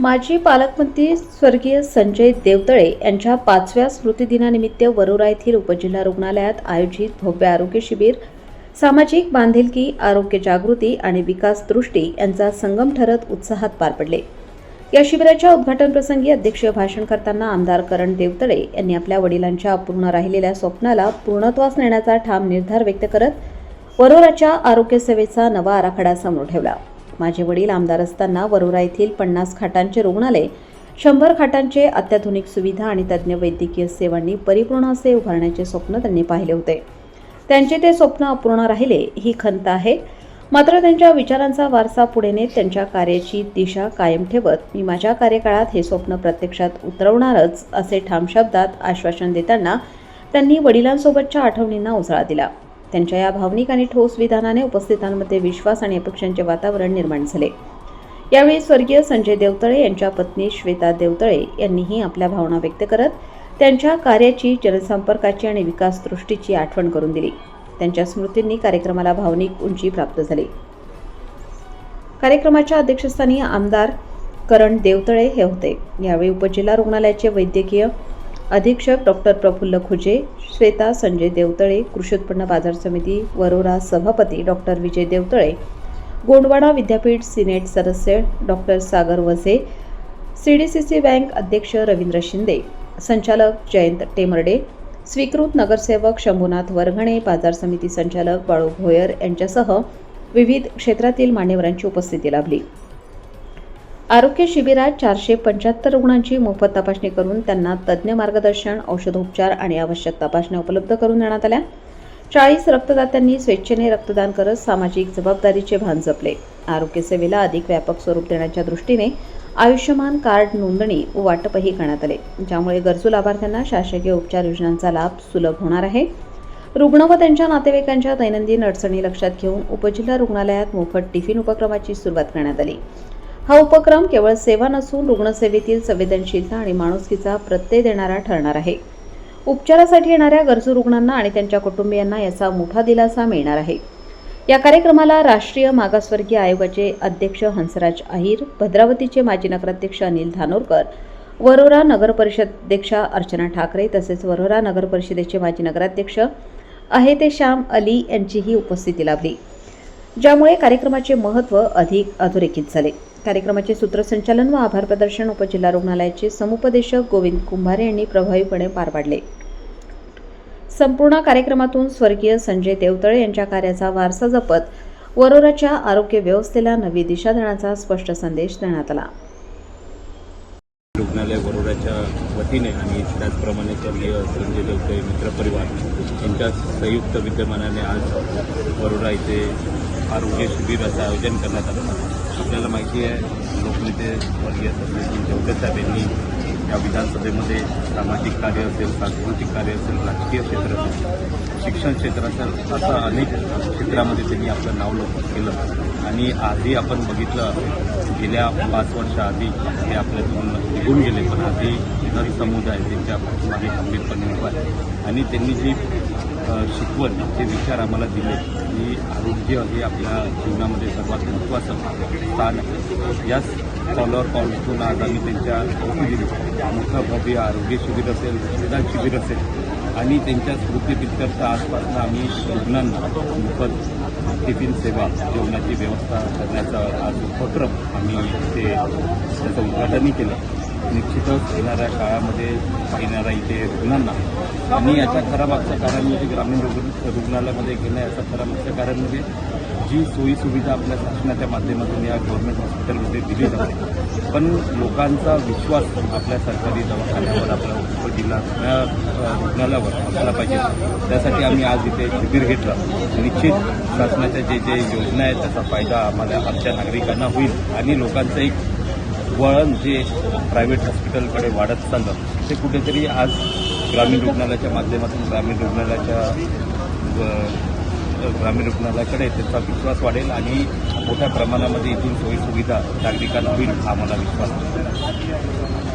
माजी पालकमंत्री स्वर्गीय संजय देवतळे यांच्या 5व्या स्मृतिदिनानिमित्त वरोरा येथील उपजिल्हा रुग्णालयात आयोजित भव्य आरोग्य शिबिर सामाजिक बांधिलकी, आरोग्य जागृती आणि विकास दृष्टी यांचा संगम ठरत उत्साहात पार पडले। या शिबिराच्या उद्घाटन प्रसंगी अध्यक्षीय भाषण करताना आमदार करण देवतळे यांनी आपल्या वडिलांच्या अपूर्ण राहिलेल्या स्वप्नाला पूर्णत्वास नेण्याचा ठाम निर्धार व्यक्त करत वरोराच्या आरोग्य सेवेचा नवा आराखडा समोर ठेवला। माझे वडील आमदार असताना वरोरा येथील 50 खाटांचे रुग्णालय, 100 खाटांचे अत्याधुनिक सुविधा आणि तज्ज्ञ वैद्यकीय सेवांनी परिपूर्ण असे उभारण्याचे स्वप्न त्यांनी पाहिले होते। त्यांचे ते स्वप्न अपूर्ण राहिले ही खंत आहे। मात्र त्यांच्या विचारांचा वारसा पुढे नेत त्यांच्या कार्याची दिशा कायम ठेवत मी माझ्या कार्यकाळात हे स्वप्न प्रत्यक्षात उतरवणारच असे ठाम शब्दात आश्वासन देताना त्यांनी वडिलांसोबतच्या आठवणींना उजाळा दिला। त्यांच्या या भावनिक आणि ठोस विधानाने उपस्थितांमध्ये विश्वास आणि अपेक्षांचे वातावरण निर्माण झाले। यावेळी स्वर्गीय संजय देवतळे यांच्या पत्नी श्वेता देवतळे यांनीही आपल्या भावना व्यक्त करत त्यांच्या कार्याची, जनसंपर्काची आणि विकास दृष्टीची आठवण करून दिली। त्यांच्या स्मृतींनी कार्यक्रमाला भावनिक उंची प्राप्त झाली। कार्यक्रमाच्या अध्यक्षस्थानी आमदार करण देवतळे हे होते। यावेळी उपजिल्हा रुग्णालयाचे वैद्यकीय अधीक्षक डॉक्टर प्रफुल्ल खुजे, श्वेता संजय देवतळे, कृषी उत्पन्न बाजार समिती वरोरा सभापती डॉक्टर विजय देवतळे, गोंडवाना विद्यापीठ सिनेट सदस्य डॉक्टर सागर वझे, सीडीसीसी बँक अध्यक्ष रवींद्र शिंदे, संचालक जयंत टेमर्डे, स्वीकृत नगरसेवक शंभूनाथ वरघणे, बाजार समिती संचालक बाळू भोयर यांच्यासह विविध क्षेत्रातील मान्यवरांची उपस्थिती लाभली। आरोग्य शिबिरात 475 रुग्णांची मोफत तपासणी करून त्यांना तज्ज्ञ मार्गदर्शन, औषधोपचार आणि आवश्यक तपासण्या उपलब्ध करून देण्यात आल्या। 40 रक्तदात्यांनी स्वेच्छेने रक्तदान करत सामाजिक जबाबदारीचे भान जपले। आरोग्य सेवेला अधिक व्यापक स्वरूप देण्याच्या दृष्टीने आयुष्यमान कार्ड नोंदणी व वाटपही करण्यात आले, ज्यामुळे गरजू लाभार्थ्यांना शासकीय उपचार योजनांचा लाभ सुलभ होणार आहे। रुग्ण व त्यांच्या नातेवाईकांच्या दैनंदिन अडचणी लक्षात घेऊन उपजिल्हा रुग्णालयात मोफत टिफिन उपक्रमाची सुरुवात करण्यात आली। हा उपक्रम केवळ सेवा नसून रुग्णसेवेतील संवेदनशीलता आणि माणुसकीचा प्रत्यय देणारा ठरणार आहे। उपचारासाठी येणाऱ्या गरजू रुग्णांना आणि त्यांच्या कुटुंबियांना याचा मोठा दिलासा मिळणार आहे। या कार्यक्रमाला राष्ट्रीय मागासवर्गीय आयोगाचे अध्यक्ष हंसराज अहिर, भद्रावतीचे माजी नगराध्यक्ष अनिल धानोरकर, वरोरा नगर परिषद अध्यक्षा अर्चना ठाकरे तसेच वरोरा नगर परिषदेचे माजी नगराध्यक्ष आहेतेश्याम अली यांचीही उपस्थिती लाभली, ज्यामुळे कार्यक्रमाचे महत्त्व अधिक अधोरेखित झाले। कार्यक्रमाचे सूत्रसंचालन व आभार प्रदर्शन उपजिल्हा रुग्णालयाचे समुपदेशक गोविंद कुंभारे यांनी प्रभावीपणे पार पाडले। संपूर्ण कार्यक्रमातून स्वर्गीय संजय देवतळे यांच्या कार्याचा वारसा जपत वरोराच्या आरोग्य व्यवस्थेला नवी दिशा देण्याचा स्पष्ट संदेश देण्यात आला। रुग्णालय वरोराच्या वतीने आणि त्याचप्रमाणे स्वर्गीय संजय देवतळे मित्रपरिवार यांच्या संयुक्त विद्यमानाने आज वरोरा येथे आरोग्य शिबिराचं आयोजन करण्यात आलं। आपल्याला माहिती आहे, लोकनेते स्वर्गीय संजय देवतळे साहेब यांनी या विधानसभेमध्ये सामाजिक कार्य असेल, सांस्कृतिक कार्य असेल, राजकीय क्षेत्र असेल, शिक्षण क्षेत्र असेल, असं अनेक क्षेत्रामध्ये त्यांनी आपलं नाव लौकिक केलं। आणि आधी आपण बघितलं, गेल्या 5 वर्षाआधी ते आपल्यातून निघून गेले, पण आधी इतर समुदाय त्यांच्या पाठीमागे खंबीरपणे उभा आहे आणि त्यांनी जी शिकवण, जे विचार आम्हाला दिले की आरोग्य हे आपल्या जीवनामध्ये सर्वात महत्त्वाचं स्थान आहे, याच पावलावर पाऊल उचलून आज आम्ही त्यांच्या मोठं भव्य आरोग्य शिबिर असेल, रक्तदान शिबिर असेल आणि त्यांच्या स्मृतीप्रित्यर्थ आसपासनं आम्ही रुग्णांना मोफत टिफिन सेवा, जेवणाची व्यवस्था करण्याचा आज उपक्रम आम्ही त्याचं उद्घाटनही केलं। निश्चितच येणाऱ्या काळामध्ये येणाऱ्या इथे रुग्णांना आणि याच्या खरा मागचं कारण म्हणजे ग्रामीण रुग्णालयामध्ये घेणं, याचं खरा मागचं कारण म्हणजे जी सोयीसुविधा आपल्या शासनाच्या माध्यमातून या गव्हर्नमेंट हॉस्पिटलमध्ये दिली जाते, पण लोकांचा विश्वास आपल्या सरकारी दवाखान्यावर, आपल्या उपजिल्हा रुग्णालयावर असला पाहिजे। त्यासाठी आम्ही आज इथे शिबिर घेतलं। निश्चित शासनाच्या जे योजना आहेत त्याचा फायदा आम्हाला, आमच्या नागरिकांना होईल आणि लोकांचं एक वळण जे प्रायव्हेट हॉस्पिटलकडे वाढत चाललं, ते कुठेतरी आज ग्रामीण रुग्णालयाच्या माध्यमातून ग्रामीण रुग्णालयाकडे त्याचा विश्वास वाढेल आणि मोठ्या प्रमाणामध्ये इथून सोयीसुविधा नागरिकांना होईल, हा मला विश्वास आहे।